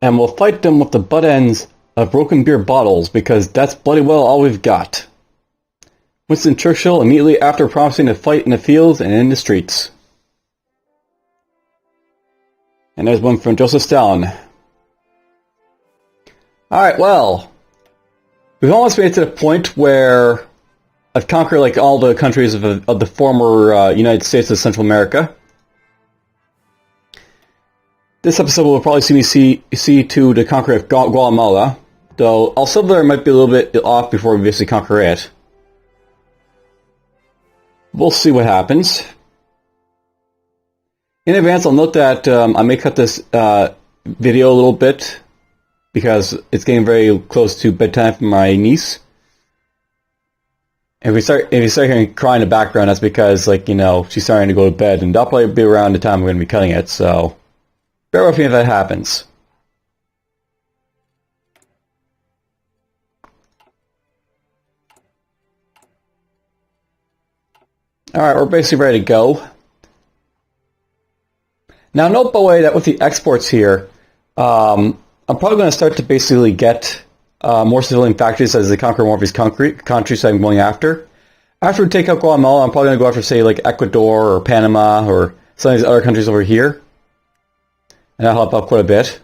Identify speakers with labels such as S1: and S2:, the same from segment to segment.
S1: and we'll fight them with the butt ends of broken beer bottles, because that's bloody well all we've got. Winston Churchill immediately after promising to fight in the fields and in the streets. And there's one from Joseph Stalin. Alright, well, we've almost made it to the point where I've conquered like all the countries of the former United States of Central America. This episode will probably see me see to the conquer of Guatemala, though El Salvador might be a little bit off before we basically conquer it. We'll see what happens. In advance, I'll note that I may cut this video a little bit because it's getting very close to bedtime for my niece. And if you start hearing crying in the background, that's because, like, you know, she's starting to go to bed, and that'll probably be around the time we're going to be cutting it, so bear with me if that happens. Alright, we're basically ready to go. Now note, by the way, that with the exports here, I'm probably going to start to basically get more civilian factories as they conquer more of these countries I'm going after. After we take out Guatemala, I'm probably going to go after, say, like Ecuador or Panama or some of these other countries over here. And that'll help out quite a bit.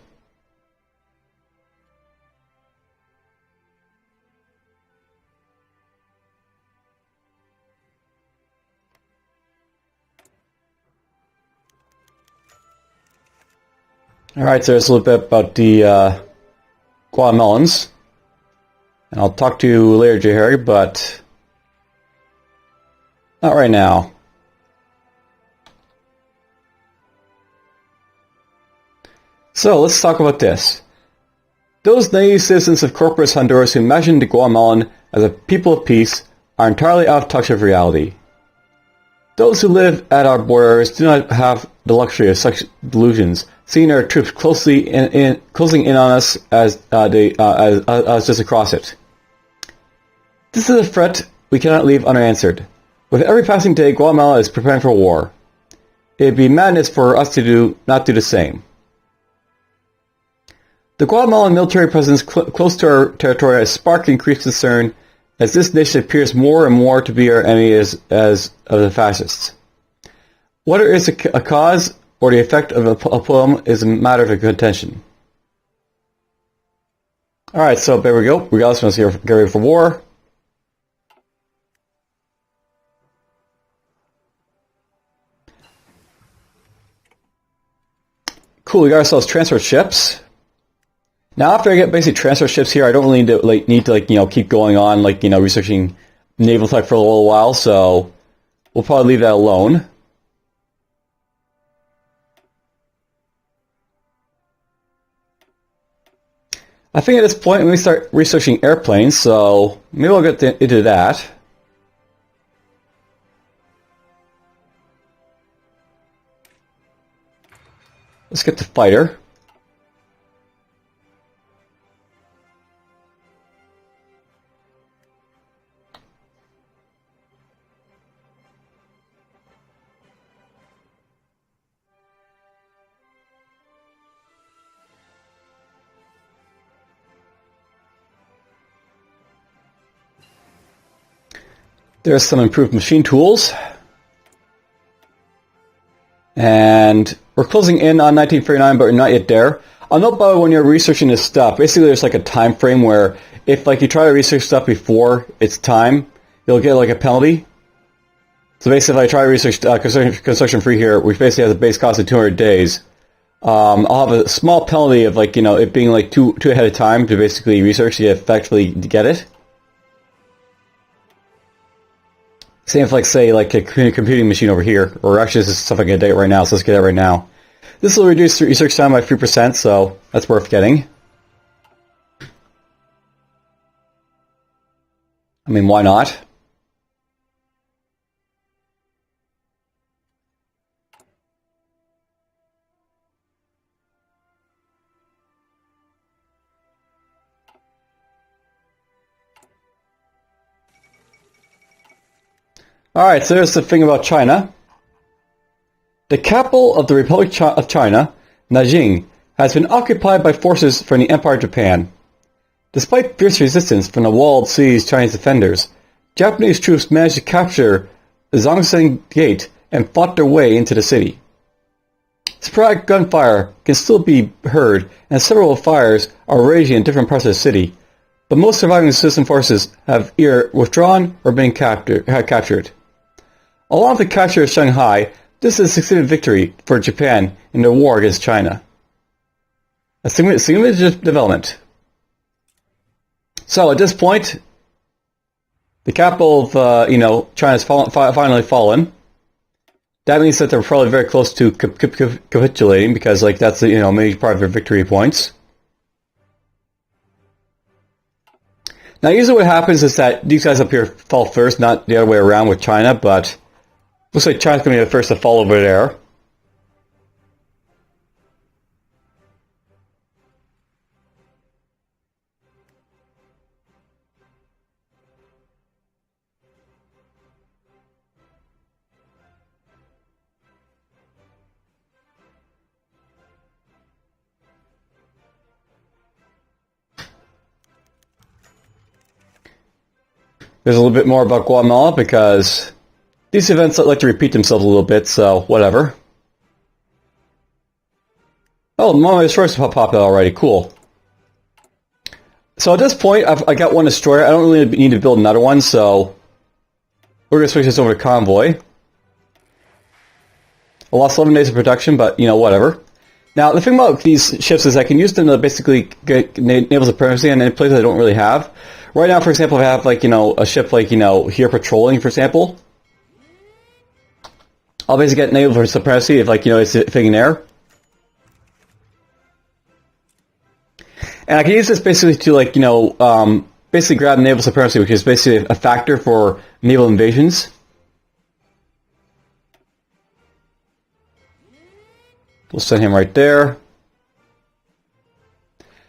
S1: Alright, so there's a little bit about the Guatemalans. And I'll talk to you later, J. Harry, but not right now. So, let's talk about this. Those naive citizens of corporate Honduras who imagine the Guatemalan as a people of peace are entirely out of touch with reality. Those who live at our borders do not have the luxury of such delusions, seeing our troops closing in on us as just across it. This is a threat we cannot leave unanswered. With every passing day, Guatemala is preparing for war. It would be madness for us to not do the same. The Guatemalan military presence close to our territory has sparked increased concern, as this nation appears more and more to be our enemy as of the fascists. Whether it's a cause or the effect of a poem is a matter of contention. Alright, so there we go. We got this one, get ready for war. Cool, we got ourselves transfer ships. Now, after I get basic transfer ships here, I don't really need to keep going on, researching naval tech for a little while, so we'll probably leave that alone. I think at this point, let me start researching airplanes, so maybe I'll get into that. Let's get the fighter. There's some improved machine tools. And we're closing in on 1939, but we're not yet there. I'll note, by the way, when you're researching this stuff, basically there's like a time frame where if you try to research stuff before its time, you'll get like a penalty. So basically, if I try to research construction free here, which basically has a base cost of 200 days, I'll have a small penalty of it being like too ahead of time to basically research to effectively get it. Same if, say, a computing machine over here, or actually this is stuff I can get right now, so let's get it right now. This will reduce research time by 3%, so that's worth getting. I mean, why not? Alright, so there's the thing about China. The capital of the Republic of China, Nanjing, has been occupied by forces from the Empire of Japan. Despite fierce resistance from the walled city's Chinese defenders, Japanese troops managed to capture the Zhongshan Gate and fought their way into the city. Sporadic gunfire can still be heard, and several fires are raging in different parts of the city, but most surviving citizen forces have either withdrawn or been captured. Along with the capture of Shanghai, this is a succeeded victory for Japan in their war against China. A significant development. So at this point, the capital of China's finally fallen. That means that they're probably very close to capitulating, because that's a major part of their victory points. Now, usually what happens is that these guys up here fall first, not the other way around with China, but looks like China's going to be the first to fall over there. There's a little bit more about Guatemala, because these events like to repeat themselves a little bit, so whatever. Oh, one of my destroyers popped out already. Cool. So at this point, I got one destroyer. I don't really need to build another one, so we're going to switch this over to Convoy. I lost 11 days of production, but, whatever. Now, the thing about these ships is I can use them to basically get naval supremacy in any places I don't really have. Right now, for example, if I have, a ship here patrolling, for example, I'll basically get naval supremacy if, it's a thing in air. And I can use this basically to, basically grab naval supremacy, which is basically a factor for naval invasions. We'll send him right there.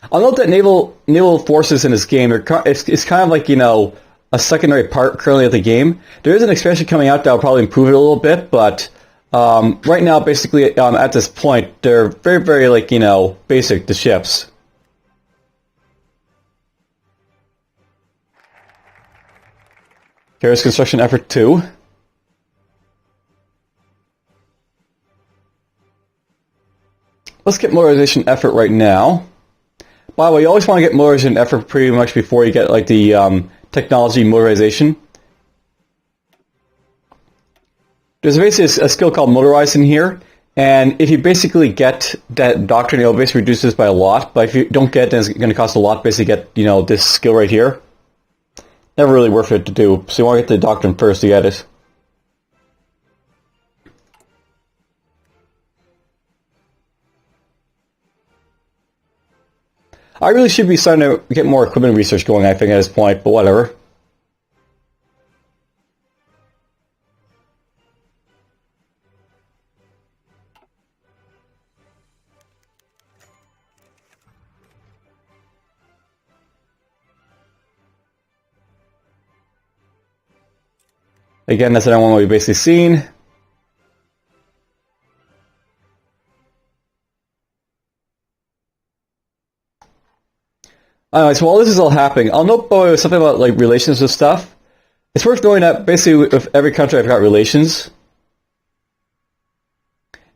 S1: I'll note that naval forces in this game it's kind of like a secondary part currently of the game. There is an expansion coming out that will probably improve it a little bit, but right now, basically at this point, they're very, very basic, the ships. Here's construction effort 2. Let's get motorization effort right now. By the way, you always want to get motorization effort pretty much before you get the technology motorization. There's basically a skill called motorized in here, and if you basically get that doctrine, it'll basically reduce this by a lot. But if you don't get it, then it's going to cost a lot. Basically, get this skill right here. Never really worth it to do. So you want to get the doctrine first to get it. I really should be starting to get more equipment research going, I think, at this point, but whatever. Again, that's another one we've basically seen. So while this is all happening, I'll note something about relations with stuff. It's worth knowing that basically with every country I've got relations,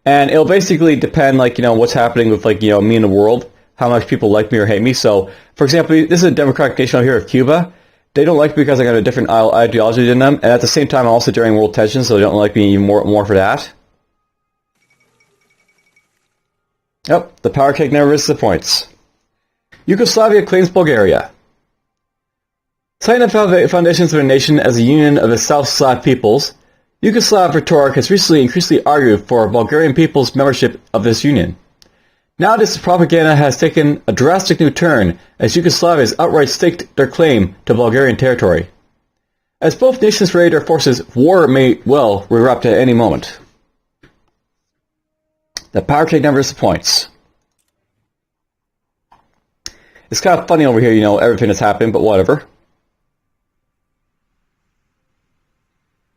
S1: and it'll basically depend what's happening with me in the world, how much people like me or hate me. So, for example, this is a democratic nation out here of Cuba. They don't like me because I got a different ideology than them, and at the same time, I'm also during world tensions, so they don't like me even more for that. Yep, the power cake never disappoints. Yugoslavia claims Bulgaria. Citing the foundations of a nation as a union of the South Slav peoples, Yugoslav rhetoric has recently increasingly argued for Bulgarian people's membership of this union. Now this propaganda has taken a drastic new turn as Yugoslavia has outright staked their claim to Bulgarian territory. As both nations ready their forces, war may well erupt at any moment. The power cake never disappoints. It's kind of funny over here, everything that's happened, but whatever.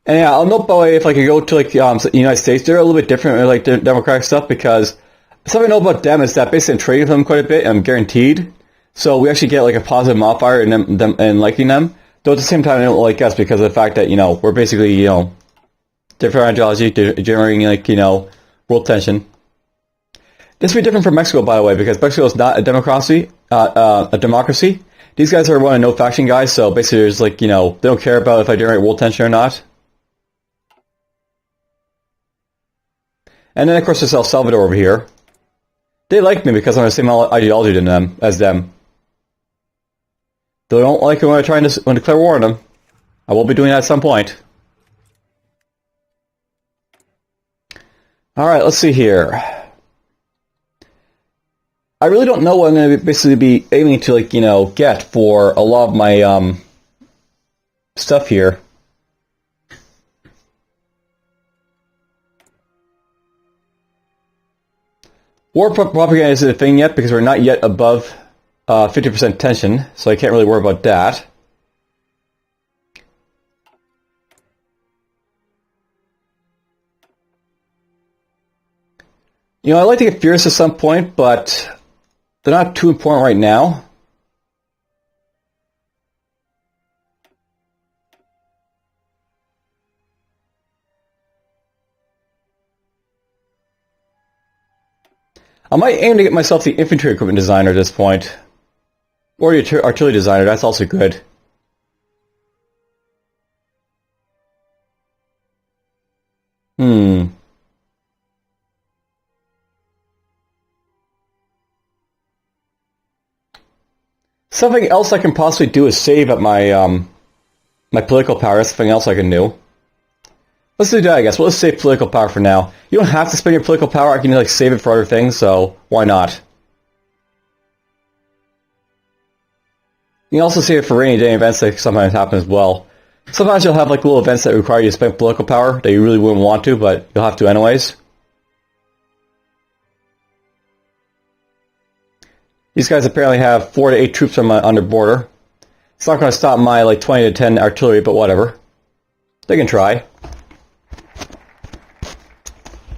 S1: And yeah, I'll note by the way, if I could go to the United States, they're a little bit different with the democratic stuff because Something I know about them is that basically I'm trading with them quite a bit, and I'm guaranteed. So we actually get like a positive modifier in them and liking them. Though at the same time, they don't like us because of the fact that, you know, we're basically, you know, different ideology, generating, like, you know, world tension. This would be different from Mexico, by the way, because Mexico is not a democracy. These guys are one of no faction guys, so basically there's like, you know, they don't care about if I generate world tension or not. And then of course there's El Salvador over here. They like me because I'm the same ideology as them. Though I don't like it when I try to declare war on them. I will be doing that at some point. Alright, let's see here. I really don't know what I'm going to basically be aiming to, like, you know, get for a lot of my stuff here. War propaganda isn't a thing yet because we're not yet above 50% tension, so I can't really worry about that. You know, I'd like to get fierce at some point, but they're not too important right now. I might aim to get myself the infantry equipment designer at this point. Or the artillery designer, that's also good. Something else I can possibly do is save up my my political power. That's something else I can do. Let's do that, I guess. Well, let's save political power for now. You don't have to spend your political power. I can, like, save it for other things, so why not? You can also save it for rainy day events that sometimes happen as well. Sometimes you'll have, like, little events that require you to spend political power that you really wouldn't want to, but you'll have to anyways. These guys apparently have 4 to 8 troops on their border. It's not going to stop my, like, 20 to 10 artillery, but whatever. They can try.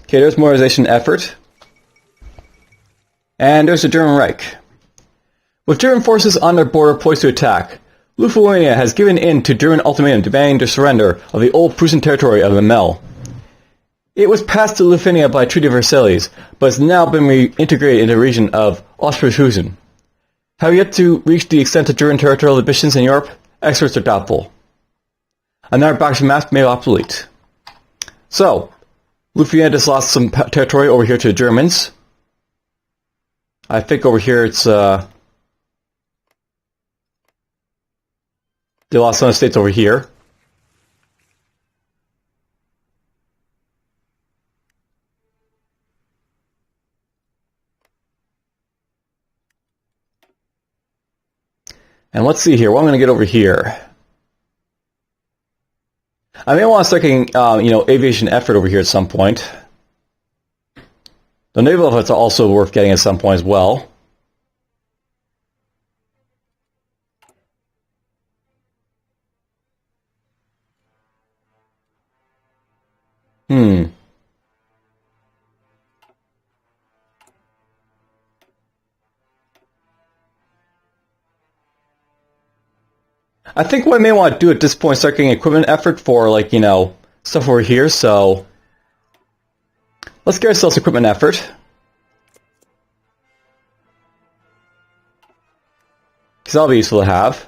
S1: Okay, there's mobilization effort. And there's the German Reich. With German forces on their border poised to attack, Lithuania has given in to German ultimatum demanding the surrender of the old Prussian territory of Memel. It was passed to Lithuania by Treaty of Versailles, but has now been reintegrated into the region of Ostpreußen. Have yet to reach the extent of German territorial ambitions in Europe? Experts are doubtful. Another box of maps made obsolete. So, Lithuania just lost some territory over here to the Germans. I think over here it's, they lost some states over here. And let's see here, what I'm going to get over here. I may want to start getting, you know, aviation effort over here at some point. The naval efforts are also worth getting at some point as well. I think what I may want to do at this point is start getting equipment effort for, like, you know, stuff over here, so let's get ourselves equipment effort. Because that'll be useful to have.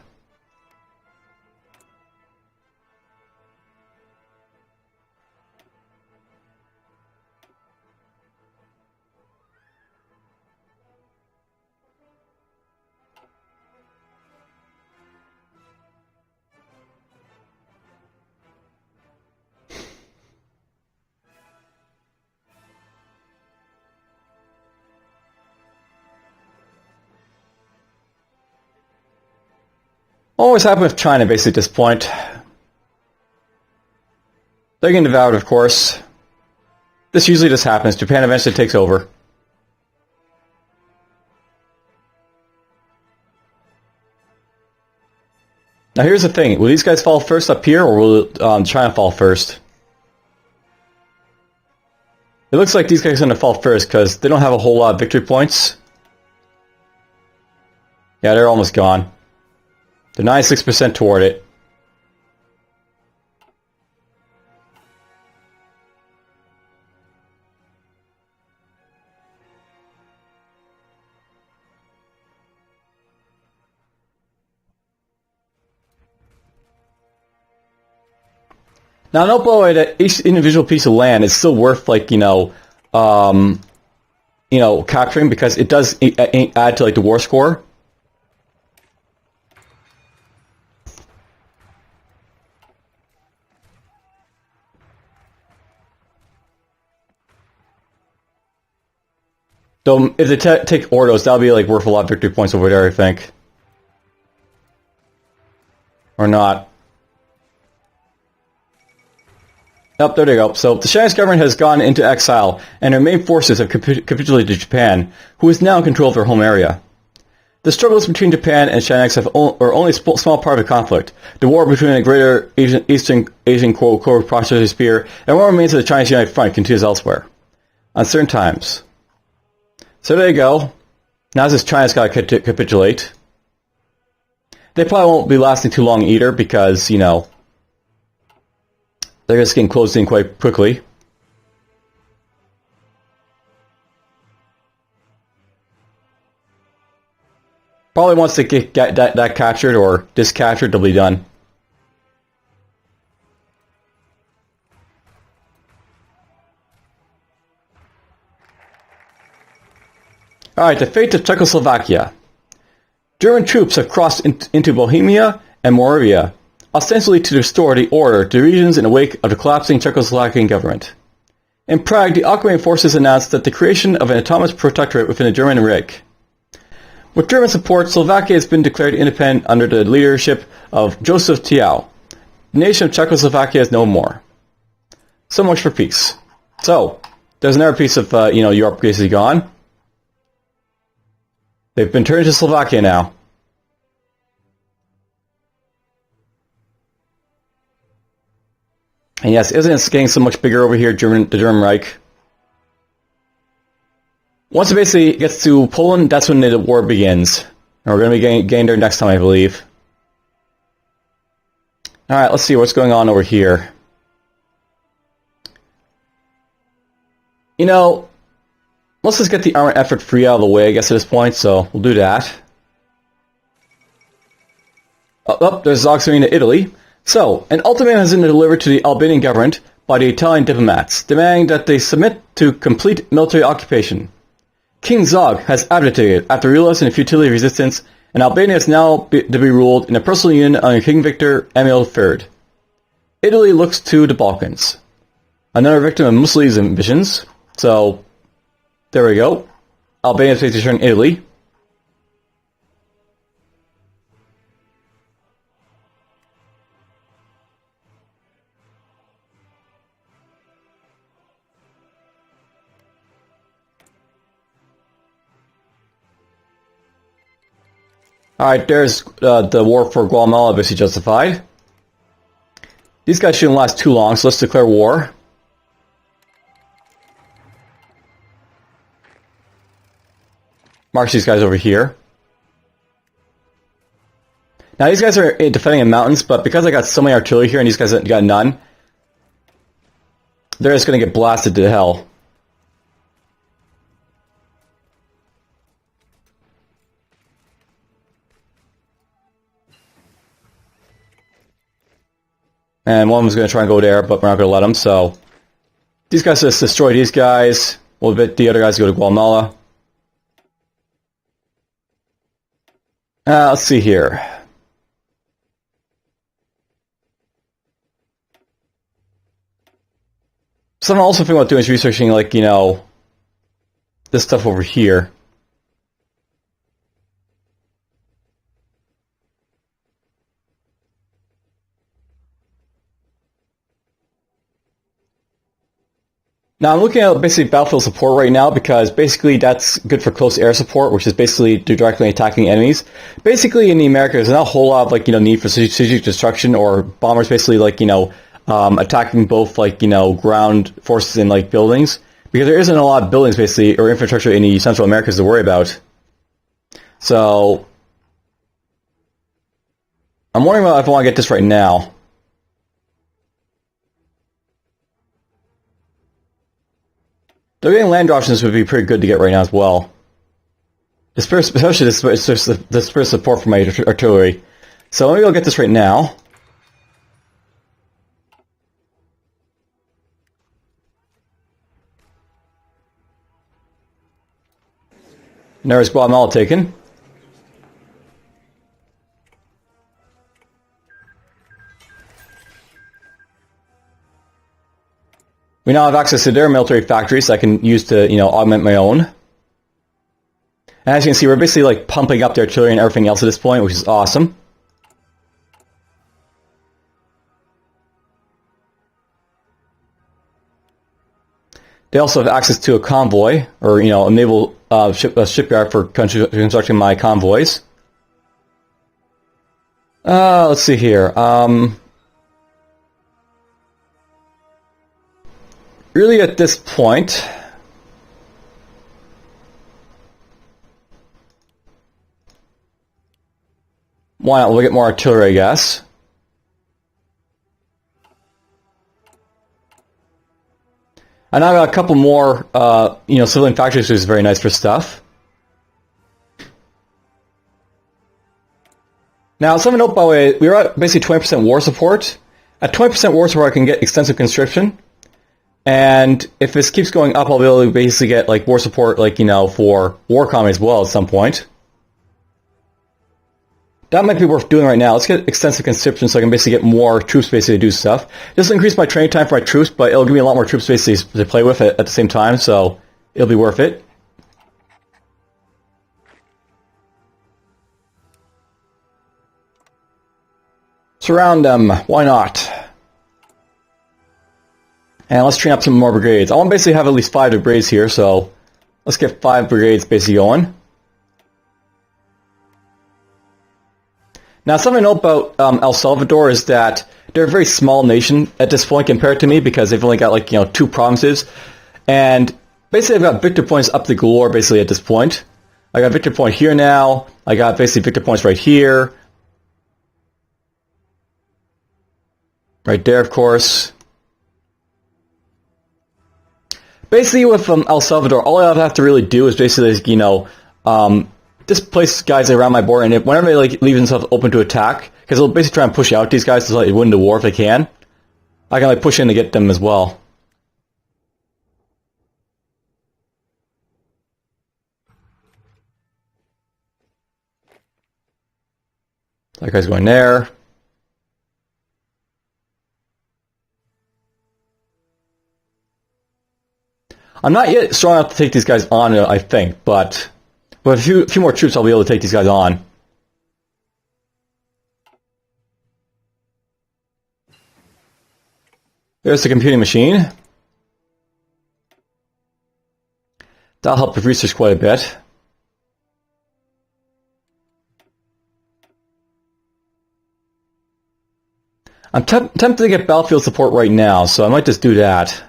S1: Always happen with China, basically, at this point. They're getting devoured, of course. This usually just happens. Japan eventually takes over. Now here's the thing. Will these guys fall first up here, or will China fall first? It looks like these guys are going to fall first because they don't have a whole lot of victory points. Yeah, they're almost gone. They're 96% toward it. Now, note by the way that each individual piece of land is still worth, like, capturing because it does add to, like, the war score. So, if they take Ordos, that'll be, like, worth a lot of victory points over there, I think. Or not. Yep, there they go. So, the Chinese government has gone into exile, and their main forces have capitulated to Japan, who is now in control of their home area. The struggles between Japan and China are only a small part of the conflict. The war between the greater Eastern Asian prosperity sphere and what remains of the Chinese United Front continues elsewhere. Uncertain times. So there you go. Now this China's got to capitulate. They probably won't be lasting too long either because, they're just getting closed in quite quickly. Probably once they get that captured or discaptured, they'll be done. Alright, the fate of Czechoslovakia. German troops have crossed into Bohemia and Moravia, ostensibly to restore the order to the regions in the wake of the collapsing Czechoslovakian government. In Prague, the occupying forces announced that the creation of an autonomous protectorate within the German Reich. With German support, Slovakia has been declared independent under the leadership of Joseph Tiao. The nation of Czechoslovakia is no more. So much for peace. So, there's another piece of, Europe basically gone. They've been turned to Slovakia now. And yes, isn't it getting so much bigger over here, the German Reich? Once it basically gets to Poland, that's when the war begins. And we're going to be getting there next time, I believe. Alright, let's see what's going on over here. Let's just get the armor effort free out of the way, I guess, at this point, so we'll do that. There's Auxiliary to Italy. So, an ultimatum has been delivered to the Albanian government by the Italian diplomats, demanding that they submit to complete military occupation. King Zog has abdicated after realizing the futility of resistance, and Albania is now to be ruled in a personal union under King Victor Emil III. Italy looks to the Balkans. Another victim of Mussolini's ambitions, so there we go. Albania is basically turning Italy. Alright, there's the war for Guatemala basically justified. These guys shouldn't last too long, so let's declare war. March these guys over here. Now these guys are defending in mountains, but because I got so many artillery here and these guys got none, they're just going to get blasted to hell. And one of them's going to try and go there, but we're not going to let them, so these guys just destroy these guys. We'll bet the other guys go to Guatemala. Let's see here. So I'm also thinking about doing is researching, like, this stuff over here. Now I'm looking at basically battlefield support right now because basically that's good for close air support, which is basically directly attacking enemies. Basically in the Americas, there's not a whole lot of need for strategic destruction or bombers basically attacking both ground forces and buildings. Because there isn't a lot of buildings, basically, or infrastructure in the Central Americas to worry about. So, I'm wondering about if I want to get this right now. Though getting land options would be pretty good to get right now as well. Especially this first support for my artillery. So maybe I'll get this right now. And there's Guatemala taken. We now have access to their military factories I can use to, augment my own. And as you can see, we're basically like pumping up the artillery and everything else at this point, which is awesome. They also have access to a convoy, or a naval shipyard for constructing my convoys. Let's see here. Really, at this point, why not? We'll get more artillery, I guess. And I've got a couple more, civilian factories, which is very nice for stuff. Now, something to note, by the way, we were at basically 20% war support. At 20% war support, I can get extensive conscription. And if this keeps going up, I'll be able to basically get, like, war support, for war economy as well at some point. That might be worth doing right now. Let's get extensive conscription so I can basically get more troops basically to do stuff. This will increase my training time for my troops, but it'll give me a lot more troops basically to play with at the same time, so it'll be worth it. Surround them. Why not? And let's train up some more brigades. I want to basically have at least 5 brigades here, so let's get 5 brigades basically going. Now, something to note about El Salvador is that they're a very small nation at this point compared to me, because they've only got 2 provinces. And basically I've got victor points up to galore basically at this point. I got victor point here now. I got basically victor points right here. Right there, of course. Basically with El Salvador, all I have to really do is basically, just place guys around my border, and whenever they leave themselves open to attack, because they'll basically try and push out these guys to win the war if they can, I can push in to get them as well. That guy's going there. I'm not yet strong enough to take these guys on, I think, but with a few more troops, I'll be able to take these guys on. There's the computing machine. That'll help with research quite a bit. I'm tempted to get battlefield support right now, so I might just do that.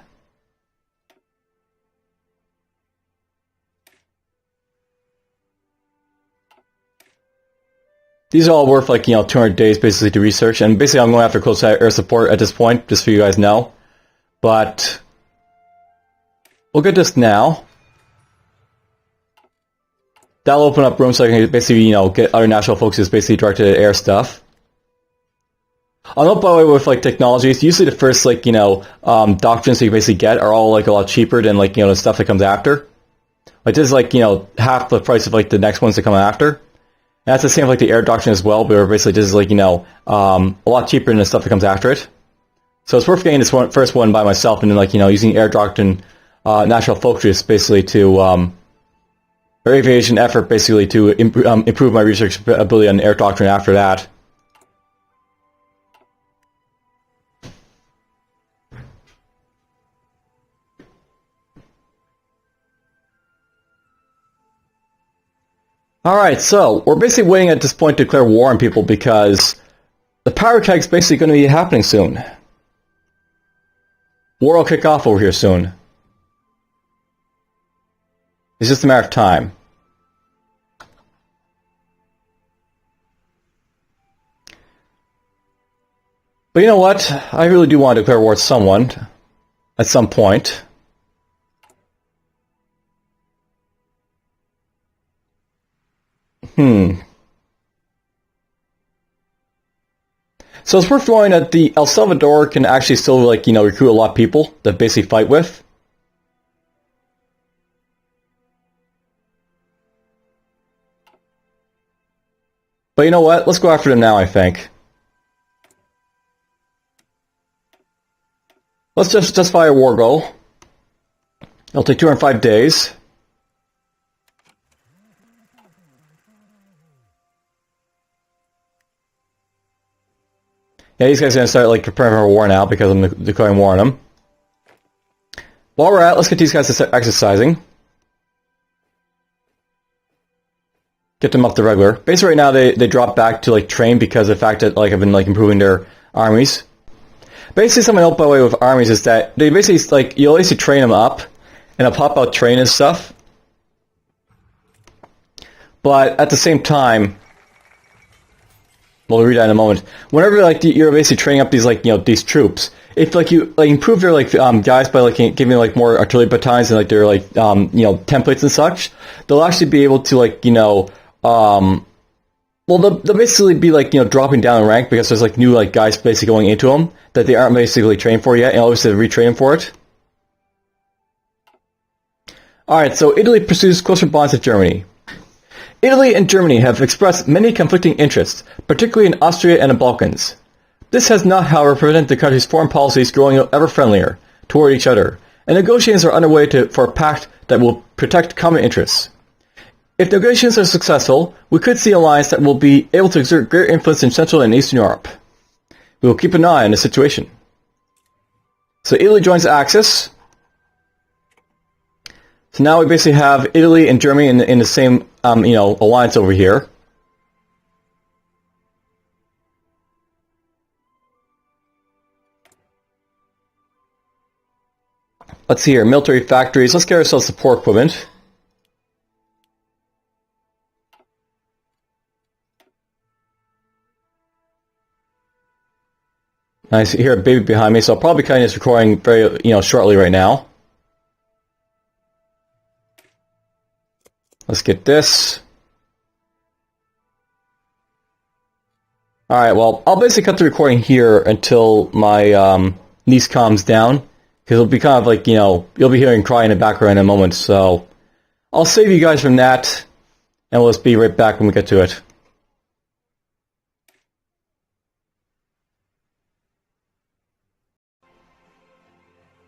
S1: These are all worth 200 days basically to research, and basically I'm going after close air support at this point, just so you guys know. But we'll get this now. That'll open up room so I can basically, get other national focuses basically directed at air stuff. I'll note, by the way, with technologies, usually the first doctrines that you basically get are all a lot cheaper than the stuff that comes after. This is half the price of the next ones that come after. And that's the same with the air doctrine as well, but we're basically just a lot cheaper than the stuff that comes after it. So it's worth getting this first one by myself, and then using air doctrine national focus basically to or aviation effort basically to improve my research ability on air doctrine after that. Alright, so we're basically waiting at this point to declare war on people because the power keg's basically going to be happening soon. War will kick off over here soon. It's just a matter of time. But you know what? I really do want to declare war to someone at some point. So it's worth knowing that the El Salvador can actually still, like, you know, recruit a lot of people to basically fight with. But you know what? Let's go after them now, I think. Let's just justify a war goal. It'll take 205 days. Yeah, these guys are going to start, like, preparing for a war now because I'm declaring war on them. While we're at, let's get these guys to start exercising. Get them up to regular. Basically right now they drop back to, like, train because of the fact that, like, I've been, like, improving their armies. Basically something else, by the way, with armies is that they basically, like, you'll basically train them up and they'll pop out train and stuff. But at the same time, we'll read that in a moment. Whenever, like, you're basically training up these, like, you know, these troops, if, like, you, like, improve their, like, guys by, like, giving, like, more artillery battalions and, like, their, like, you know, templates and such, they'll actually be able to, like, you know, well, they'll basically be, like, you know, dropping down in rank because there's, like, new, like, guys basically going into them that they aren't basically trained for yet, and obviously retrain them for it. Alright, so Italy pursues closer bonds with Germany. Italy and Germany have expressed many conflicting interests, particularly in Austria and the Balkans. This has not, however, prevented the countries' foreign policies growing ever friendlier toward each other, and negotiations are underway for a pact that will protect common interests. If negotiations are successful, we could see an alliance that will be able to exert greater influence in Central and Eastern Europe. We will keep an eye on the situation. So Italy joins the Axis. So now we basically have Italy and Germany in the same, you know, alliance over here. Let's see here, military factories. Let's get ourselves support equipment. I see hear a baby behind me, so I'll probably kind of just recording very, you know, shortly right now. Let's get this. Alright, well, I'll basically cut the recording here until my niece calms down. Because it'll be kind of like, you know, you'll be hearing crying in the background in a moment, so I'll save you guys from that, and we'll just be right back when we get to it.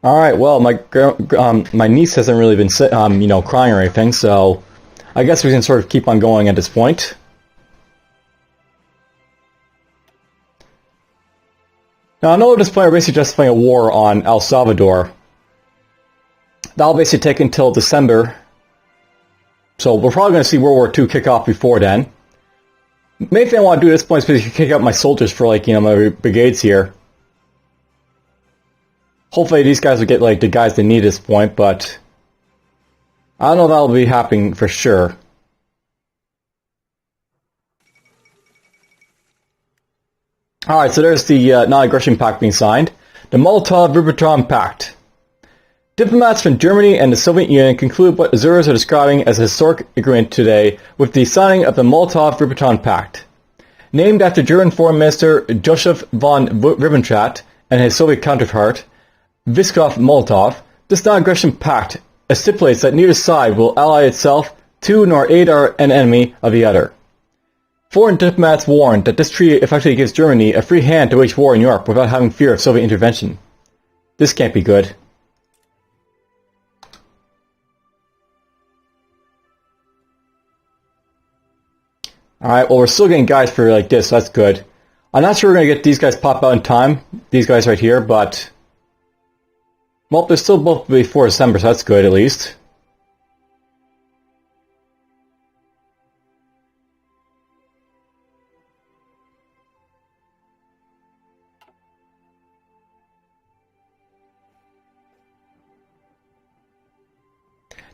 S1: Alright, well, my niece hasn't really been, you know, crying or anything, so I guess we can sort of keep on going at this point. Now, I know at this point we're basically justifying a war on El Salvador. That'll basically take until December, so we're probably going to see World War II kick off before then. Main thing I want to do at this point is basically kick out my soldiers for, like, you know, my brigades here. Hopefully these guys will get, like, the guys they need at this point, but I don't know if that'll be happening for sure. Alright, so there's the non-aggression pact being signed. The Molotov-Ribbentrop Pact. Diplomats from Germany and the Soviet Union conclude what observers are describing as a historic agreement today with the signing of the Molotov-Ribbentrop Pact. Named after German Foreign Minister Joseph von Ribbentrop and his Soviet counterpart, Vyclav Molotov, this non-aggression pact stipulates that neither side will ally itself to nor aid an enemy of the other. Foreign diplomats warned that this treaty effectively gives Germany a free hand to wage war in Europe without having fear of Soviet intervention. This can't be good. Alright, well, we're still getting guys for like this, so that's good. I'm not sure we're going to get these guys pop out in time, these guys right here, but well, they're still both before December, so that's good at least.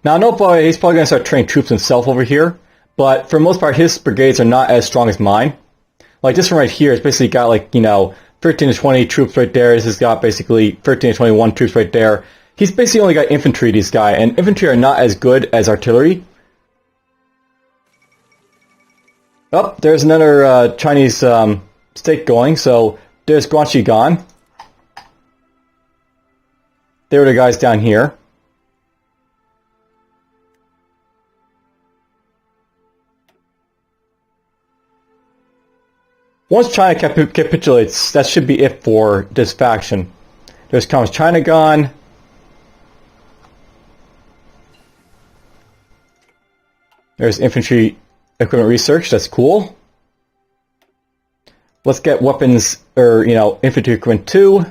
S1: Now, I know he's probably going to start training troops himself over here, but for the most part, his brigades are not as strong as mine. Like, this one right here has basically got, like, 13 to 20 troops right there. This has got basically 13 to 21 troops right there. He's basically only got infantry, this guy, and infantry are not as good as artillery. Oh, there's another Chinese stake going, so there's Guanxi gone. There were the guys down here. Once China capitulates, that should be it for this faction. There's comes China gone. There's infantry equipment research, that's cool. Let's get weapons, or, infantry equipment 2.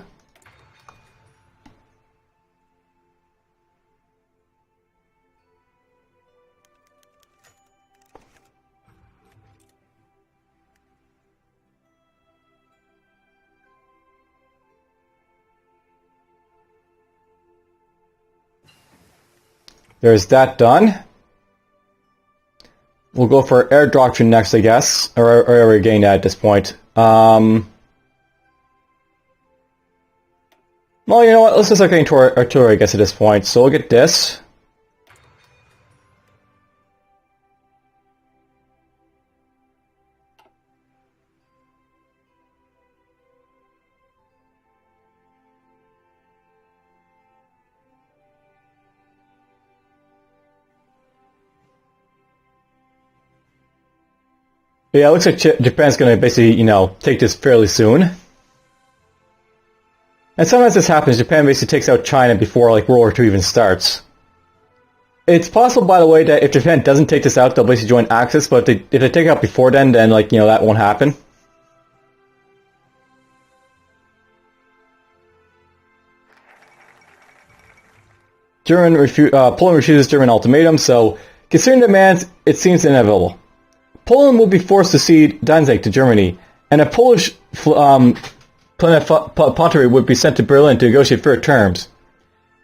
S1: There's that done. We'll go for air doctrine next, I guess. Or we're getting that at this point. Well, you know what? Let's just start getting to our artillery, I guess, at this point. So we'll get this. But yeah, it looks like Japan's going to basically, take this fairly soon. And sometimes this happens. Japan basically takes out China before, like, World War II even starts. It's possible, by the way, that if Japan doesn't take this out, they'll basically join Axis, but if they take it out before then, like, that won't happen. Poland refuses German ultimatum, so considering demands, it seems inevitable. Poland will be forced to cede Danzig to Germany, and a Polish plenipotentiary would be sent to Berlin to negotiate fair terms.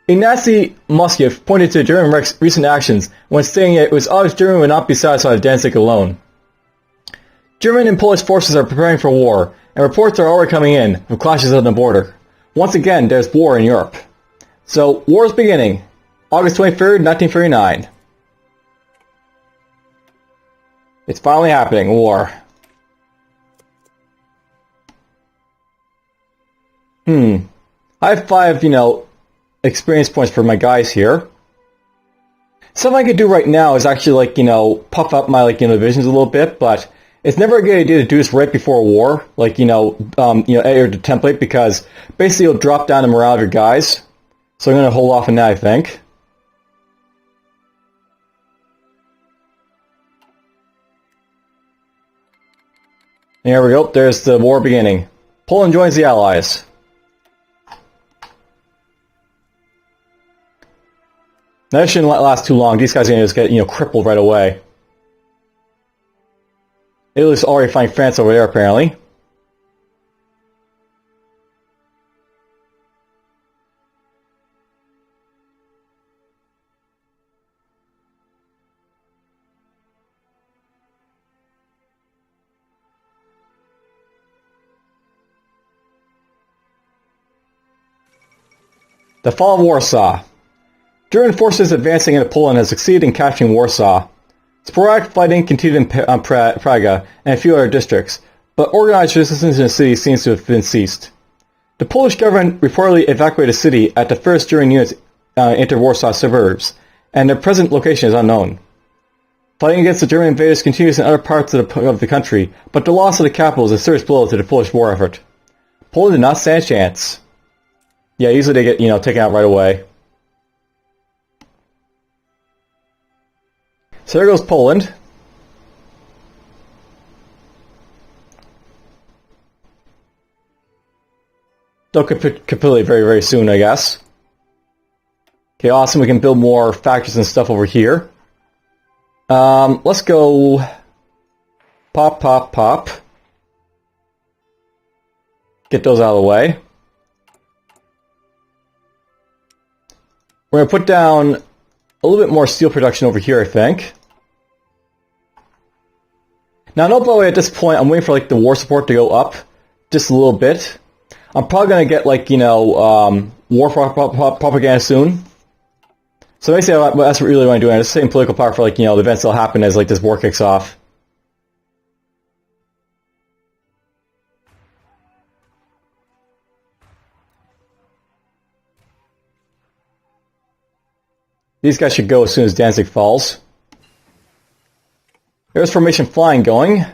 S1: Ignacy Moskiev pointed to German recent actions when stating it was obvious Germany would not be satisfied with Danzig alone. German and Polish forces are preparing for war, and reports are already coming in of clashes on the border. Once again, there's war in Europe. So, war is beginning. August 23rd, 1939. It's finally happening, war. I have 5, experience points for my guys here. Something I could do right now is actually, like, puff up my, divisions a little bit, but it's never a good idea to do this right before a war, like, edit the template, because basically it'll drop down the morale of your guys. So I'm going to hold off on that, I think. There we go, there's the war beginning. Poland joins the Allies. Now, this shouldn't last too long. These guys are going to just get, crippled right away. Italy's already fighting France over there, apparently. The fall of Warsaw. German forces advancing into Poland have succeeded in capturing Warsaw. Sporadic fighting continued in Praga and a few other districts, but organized resistance in the city seems to have been ceased. The Polish government reportedly evacuated the city at the first German units entered Warsaw suburbs, and their present location is unknown. Fighting against the German invaders continues in other parts of the country, but the loss of the capital is a serious blow to the Polish war effort. Poland did not stand a chance. Yeah, usually they get, taken out right away. So there goes Poland. They'll capitulate very, very soon, I guess. Okay, awesome. We can build more factories and stuff over here. Let's go... Pop, pop, pop. Get those out of the way. We're going to put down a little bit more steel production over here, I think. Now, no, by the way, at this point, I'm waiting for like the war support to go up just a little bit. I'm probably going to get like, you know, war propaganda soon. So basically, that's really what I'm doing. I'm just saying political power for like, you know, the events that'll happen as like this war kicks off. These guys should go as soon as Danzig falls. There's formation flying going.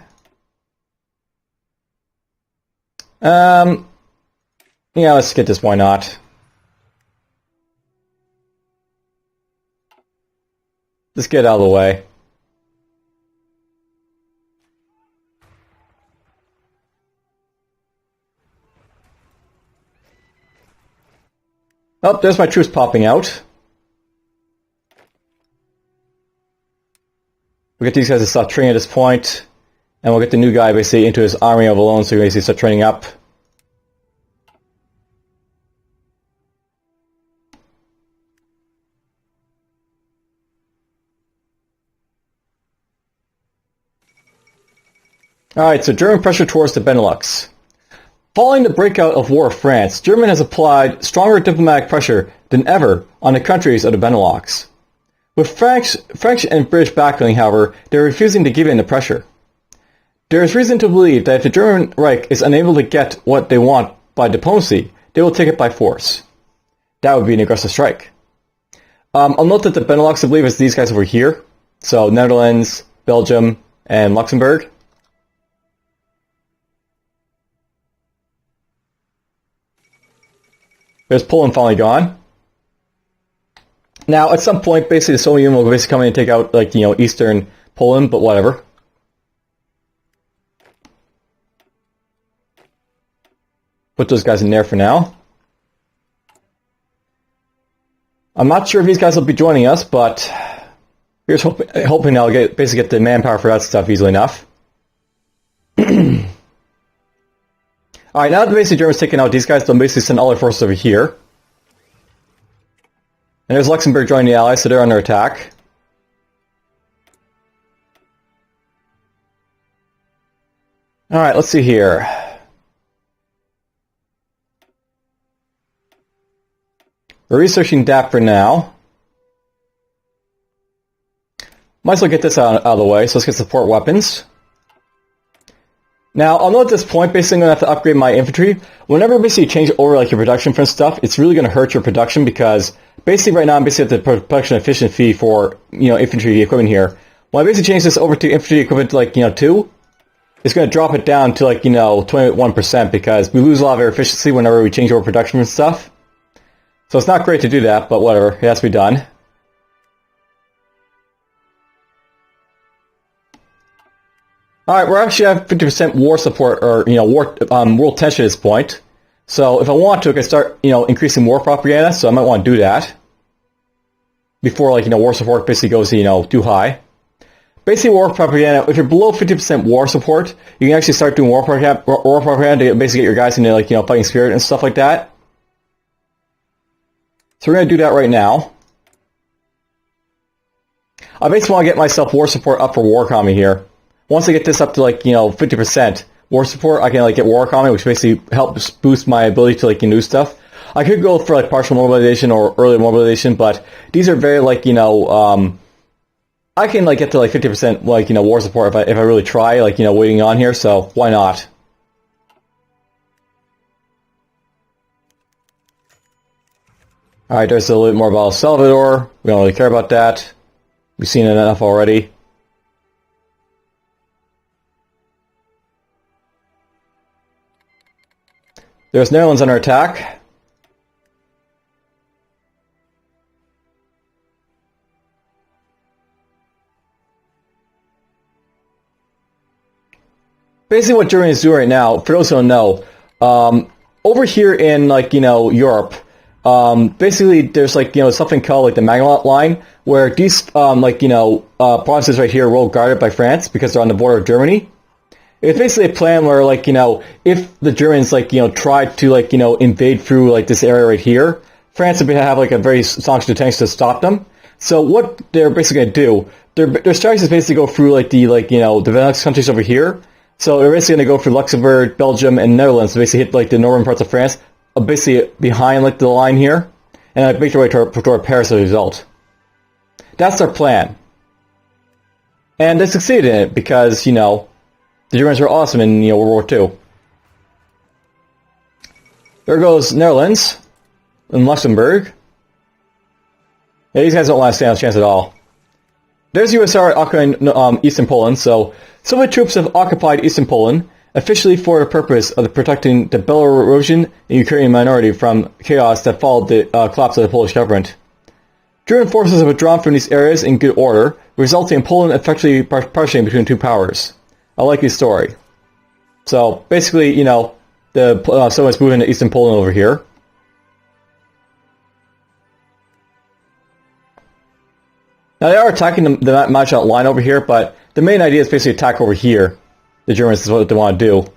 S1: Yeah, let's get this, why not? Let's get out of the way. Oh, there's my troops popping out. We'll get these guys to stop training at this point, and we'll get the new guy basically into his army of alone so he basically start training up. Alright, so German pressure towards the Benelux. Following the breakout of War of France, Germany has applied stronger diplomatic pressure than ever on the countries of the Benelux. With French and British backing, however, they are refusing to give in to pressure. There is reason to believe that if the German Reich is unable to get what they want by diplomacy, they will take it by force. That would be an aggressive strike. I'll note that the Benelux, I believe, is these guys over here. So Netherlands, Belgium, and Luxembourg. There's Poland finally gone. Now, at some point, basically, the Soviet Union will basically come in and take out, like, you know, Eastern Poland, but whatever. Put those guys in there for now. I'm not sure if these guys will be joining us, but here's hoping I'll basically get the manpower for that stuff easily enough. Alright, now that basically Germany's taking out these guys, they'll basically send all their forces over here. And there's Luxembourg joining the Allies, so they're under attack. Alright, let's see here. We're researching that for now. Might as well get this out of the way, so let's get support weapons. Now, I'll note at this point, basically I'm going to have to upgrade my infantry. Whenever basically you change over like your production for stuff, it's really going to hurt your production because basically right now I'm basically at the production efficiency for, you know, infantry equipment here. When I basically change this over to infantry equipment like, you know, 2, it's going to drop it down to like, you know, 21% because we lose a lot of our efficiency whenever we change over production and stuff. So it's not great to do that, but whatever, it has to be done. Alright, we're actually at 50% war support, or, you know, world tension at this point. So if I want to, I can start, you know, increasing war propaganda, so I might want to do that. Before, like, you know, war support basically goes, you know, too high. Basically, war propaganda, if you're below 50% war support, you can actually start doing war propaganda to basically get your guys into, like, you know, fighting spirit and stuff like that. So we're going to do that right now. I basically want to get myself war support up for war economy here. Once I get this up to, like, you know, 50% war support, I can, like, get war economy, which basically helps boost my ability to, like, do stuff. I could go for, like, partial mobilization or early mobilization, but these are very, like, you know, I can, like, get to, like, 50%, like, you know, war support if I really try, like, you know, waiting on here, so why not? Alright, there's a little bit more about El Salvador. We don't really care about that. We've seen it enough already. There's Netherlands under attack. Basically what Germany is doing right now, for those who don't know, over here in, like, you know, Europe, basically there's, like, you know, something called, like, the Maginot Line, where these, like, you know, provinces right here are well guarded by France because they're on the border of Germany. It's basically a plan where, like, you know, if the Germans, like, you know, tried to, like, you know, invade through, like, this area right here, France would have, like, a very staunch detention to stop them. So what they're basically going to do, their strategy is basically go through like the Benelux countries over here. So they're basically going to go through Luxembourg, Belgium, and Netherlands to basically hit like the northern parts of France, basically behind like the line here, and like make their way toward Paris as a result. That's their plan. And they succeeded in it because, the Germans were awesome in World War II. There goes Netherlands and Luxembourg. Yeah, these guys don't want to stand a chance at all. There's USSR occupying Eastern Poland, so Soviet troops have occupied Eastern Poland, officially for the purpose of protecting the Belarusian and Ukrainian minority from chaos that followed the collapse of the Polish government. German forces have withdrawn from these areas in good order, resulting in Poland effectively partitioning between two powers. I like this story. So, basically, the Soviets move into Eastern Poland over here. Now, they are attacking the Maginot Line over here, but the main idea is basically attack over here. The Germans is what they want to do.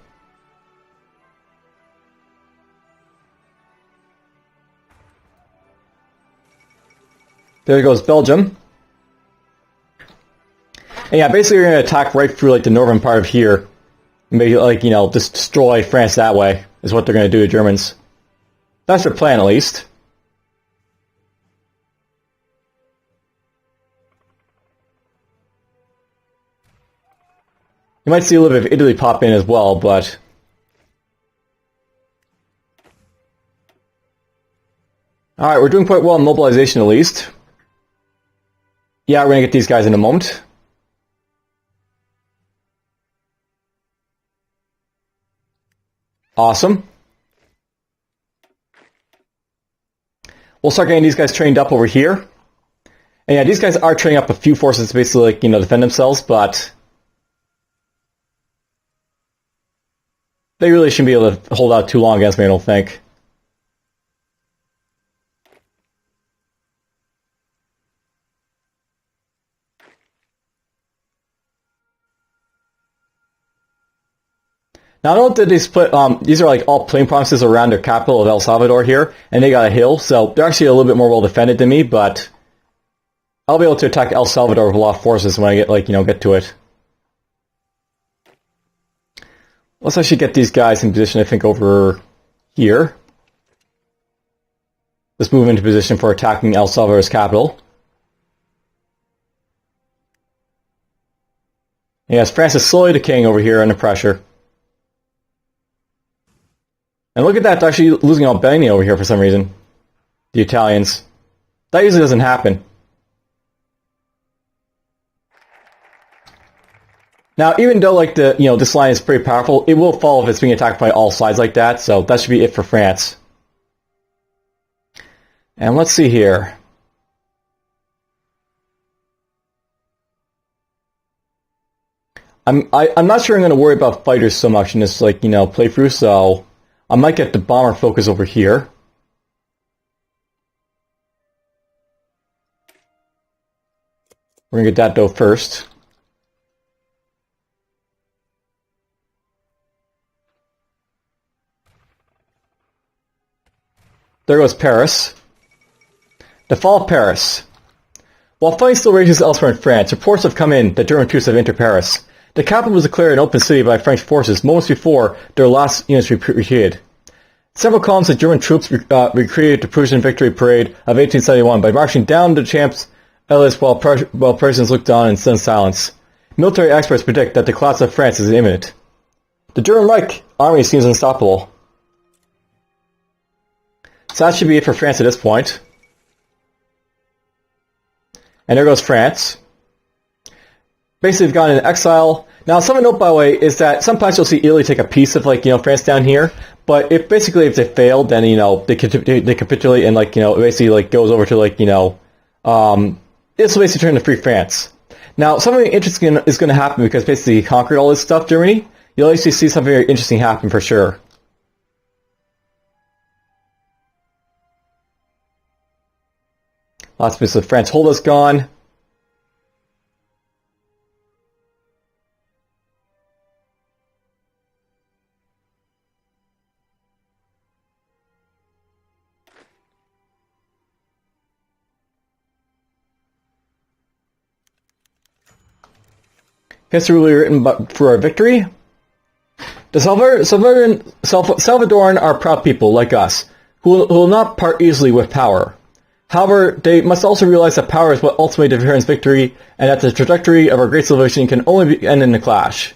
S1: There goes Belgium. And yeah, basically you're going to attack right through like the northern part of here. And maybe just destroy France that way, is what they're going to do, the Germans. That's their plan, at least. You might see a little bit of Italy pop in as well, but... Alright, we're doing quite well in mobilization, at least. Yeah, we're going to get these guys in a moment. Awesome. We'll start getting these guys trained up over here. And yeah, these guys are training up a few forces to basically, defend themselves, but... they really shouldn't be able to hold out too long against me, I don't think. Now, I know that they split, these are like all plain provinces around their capital of El Salvador here, and they got a hill, so they're actually a little bit more well defended than me, but I'll be able to attack El Salvador with a lot of forces when I get to it. Let's actually get these guys in position, I think, over here. Let's move into position for attacking El Salvador's capital. Yes, France is slowly decaying over here under pressure. And look at that, they're actually losing Albania over here for some reason. The Italians. That usually doesn't happen. Now, even though this line is pretty powerful, it will fall if it's being attacked by all sides like that, so that should be it for France. And let's see here. I'm not sure I'm going to worry about fighters so much in this playthrough, so I might get the bomber focus over here. We're going to get that though first. There goes Paris. The fall of Paris. While fighting still rages elsewhere in France, reports have come in that German troops have entered Paris. The capital was declared an open city by French forces moments before their last units retreated. Several columns of German troops recreated the Prussian victory parade of 1871 by marching down the Champs-Élysées while Parisians looked on in stunned silence. Military experts predict that the collapse of France is imminent. The German Reich army seems unstoppable. So that should be it for France at this point. And there goes France. Basically, they've gone into exile. Now, something to note, by the way, is that sometimes you'll see Italy take a piece of, France down here. But if they failed, then, they capitulate and, it basically, goes over to, this will basically turn to Free France. Now, something interesting is going to happen because basically he conquered all this stuff, Germany. You'll actually see something very interesting happen for sure. Lots of bits of France hold us gone. History will be written for our victory. The Salvadoran are proud people, like us, who will not part easily with power. However, they must also realize that power is what ultimately determines victory, and that the trajectory of our great civilization can only end in a clash.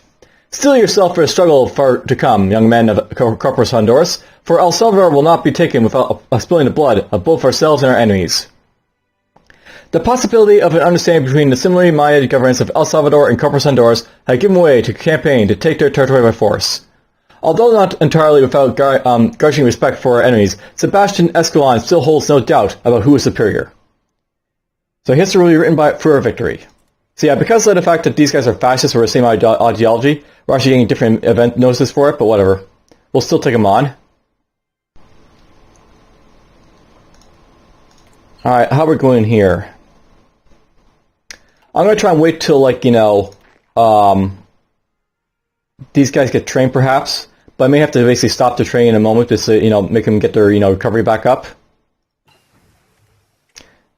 S1: Steel yourself for a struggle far to come, young men of Corpus Honduras, for El Salvador will not be taken without spilling the blood of both ourselves and our enemies. The possibility of an understanding between the similarly minded governments of El Salvador and Corpus Honduras had given way to a campaign to take their territory by force. Although not entirely without grudging respect for our enemies, Sebastian Escalon still holds no doubt about who is superior. So history will be written for our victory. So yeah, because of the fact that these guys are fascists or the same ideology, we're actually getting different event notices for it, but whatever. We'll still take them on. Alright, how are we going here? I'm going to try and wait till, these guys get trained perhaps, but I may have to basically stop the train in a moment to, make them get their, recovery back up.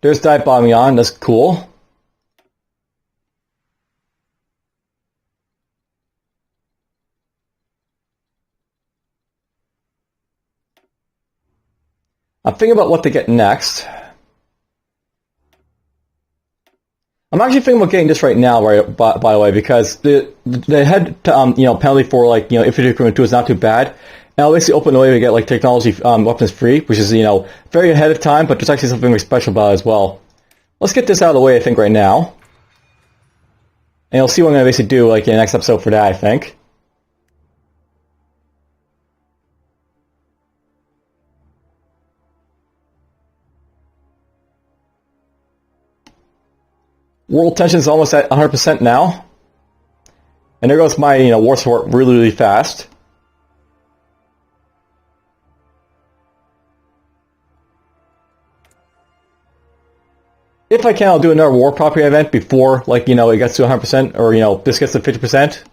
S1: There's dive bombing on, that's cool. I'm thinking about what to get next. I'm actually thinking about getting this right now, by the way, because the head penalty for infantry equipment 2 is not too bad, and I'll basically open the way to get technology weapons free, which is very ahead of time, but there's actually something very special about it as well. Let's get this out of the way, I think, right now, and you'll see what I'm going to basically do in the next episode for that, I think. World tension is almost at 100% now. And there goes my, war support really, really fast. If I can, I'll do another war property event before, it gets to 100%, or, this gets to 50%.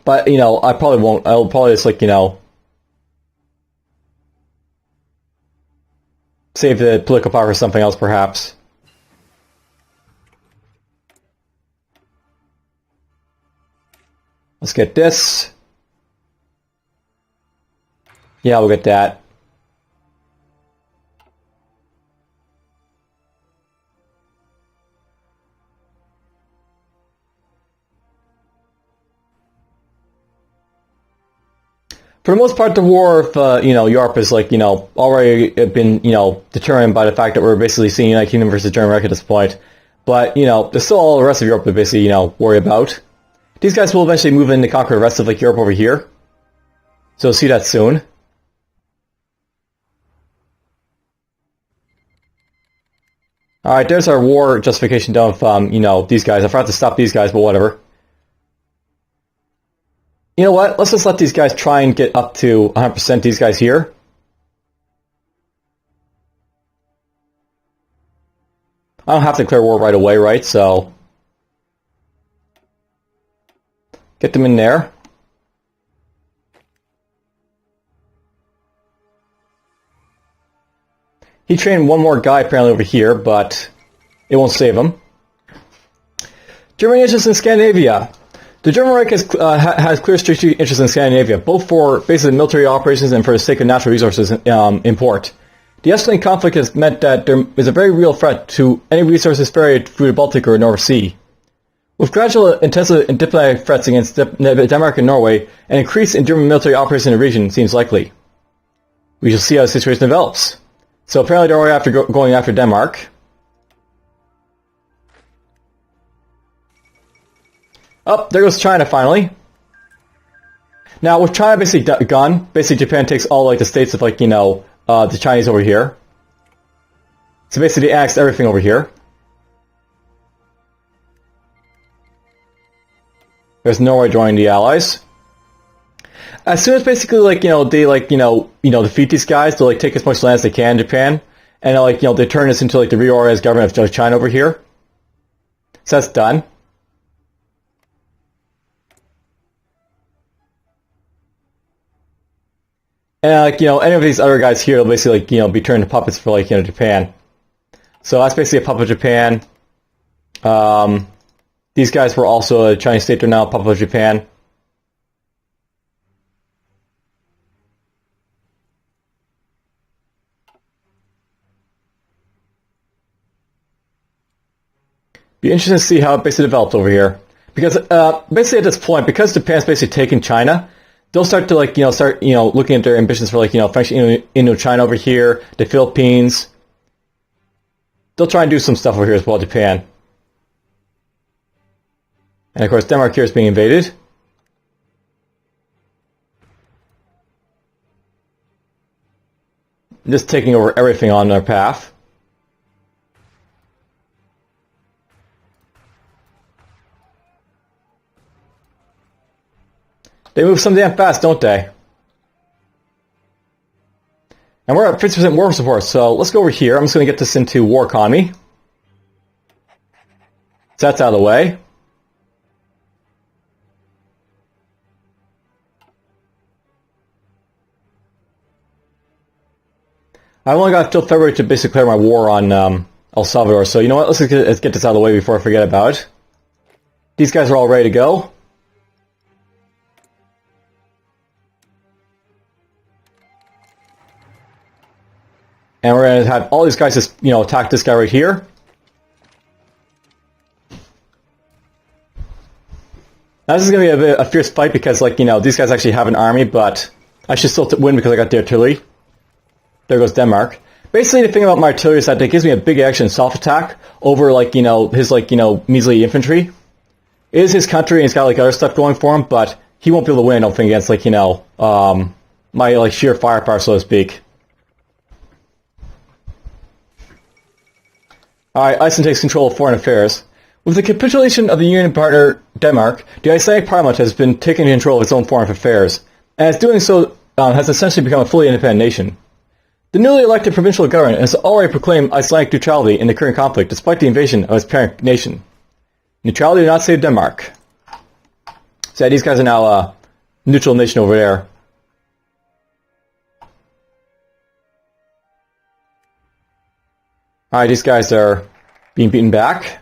S1: But, I probably won't. I'll probably just, save the political power for something else, perhaps. Let's get this. Yeah, we'll get that. For the most part, the war of, Europe is, already been, determined by the fact that we're basically seeing United Kingdom versus German Reich at this point. But, there's still all the rest of Europe to basically, worry about. These guys will eventually move in to conquer the rest of Europe over here. So we'll see that soon. Alright, there's our war justification done with, these guys. I forgot to stop these guys, but whatever. You know what? Let's just let these guys try and get up to 100%, these guys here. I don't have to declare war right away, right? So get them in there. He trained one more guy apparently over here, but it won't save him. German interests in Scandinavia. The German Reich has clear strategic interests in Scandinavia, both for basically military operations and for the sake of natural resources import. The escalating conflict has meant that there is a very real threat to any resources ferried through the Baltic or North Sea. With gradual intensive diplomatic threats against Denmark and Norway, an increase in German military operations in the region seems likely. We shall see how the situation develops. So apparently they're already going after Denmark. Oh, there goes China finally. Now with China basically gone, basically Japan takes all the states of the Chinese over here. So basically they annexed everything over here. There's Norway joining the Allies. As soon as basically they defeat these guys, they'll take as much land as they can in Japan, and they turn this into the reorganized government of China over here. So that's done. And any of these other guys here will basically be turned to puppets for Japan. So that's basically a puppet Japan. These guys were also a Chinese state. They're now Papua Japan. Be interesting to see how it basically develops over here. Because basically at this point, because Japan's basically taken China, they'll start to looking at their ambitions for French Indochina over here, the Philippines. They'll try and do some stuff over here as well, Japan. And of course, Denmark here is being invaded. Just taking over everything on their path. They move some damn fast, don't they? And we're at 50% war support, so let's go over here. I'm just going to get this into war economy. So that's out of the way. I've only got until February to basically declare my war on El Salvador, so you know what, let's get this out of the way before I forget about it. These guys are all ready to go. And we're going to have all these guys just, attack this guy right here. Now this is going to be a fierce fight because, these guys actually have an army, but I should still win because I got the artillery. There goes Denmark. Basically, the thing about my artillery is that it gives me a big action self-attack over, his, measly infantry. It is his country, and he's got, other stuff going for him, but he won't be able to win, I don't think, against, my, sheer firepower, so to speak. Alright, Iceland takes control of foreign affairs. With the capitulation of the Union partner, Denmark, the Icelandic Parliament has been taking control of its own foreign affairs, and as doing so, has essentially become a fully independent nation. The newly elected provincial government has already proclaimed Icelandic neutrality in the current conflict, despite the invasion of its parent nation. Neutrality did not save Denmark. So yeah, these guys are now a neutral nation over there. Alright, these guys are being beaten back.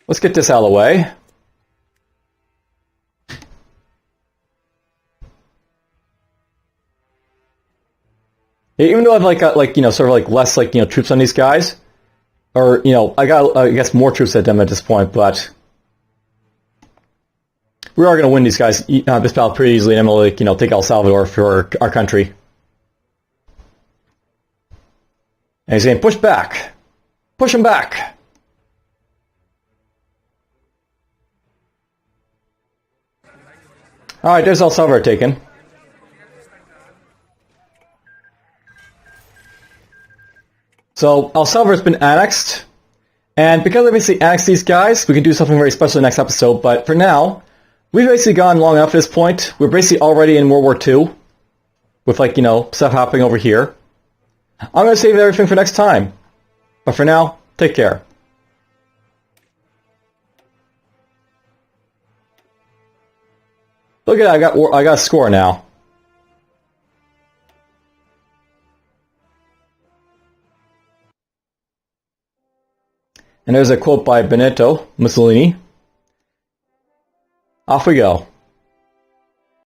S1: Let's get this out of the way. Even though I've got less troops on these guys, or I got I guess more troops at them at this point, but we are going to win these guys this battle pretty easily, and we'll take El Salvador for our country. And he's saying, push back, push him back. All right, there's El Salvador taken. So El Salvador's been annexed, and because I basically annexed these guys, we can do something very special in the next episode, but for now, we've basically gone long enough at this point. We're basically already in World War II, with stuff happening over here. I'm going to save everything for next time, but for now, take care. Look at that, I got a score now. And there's a quote by Benito Mussolini. Off we go.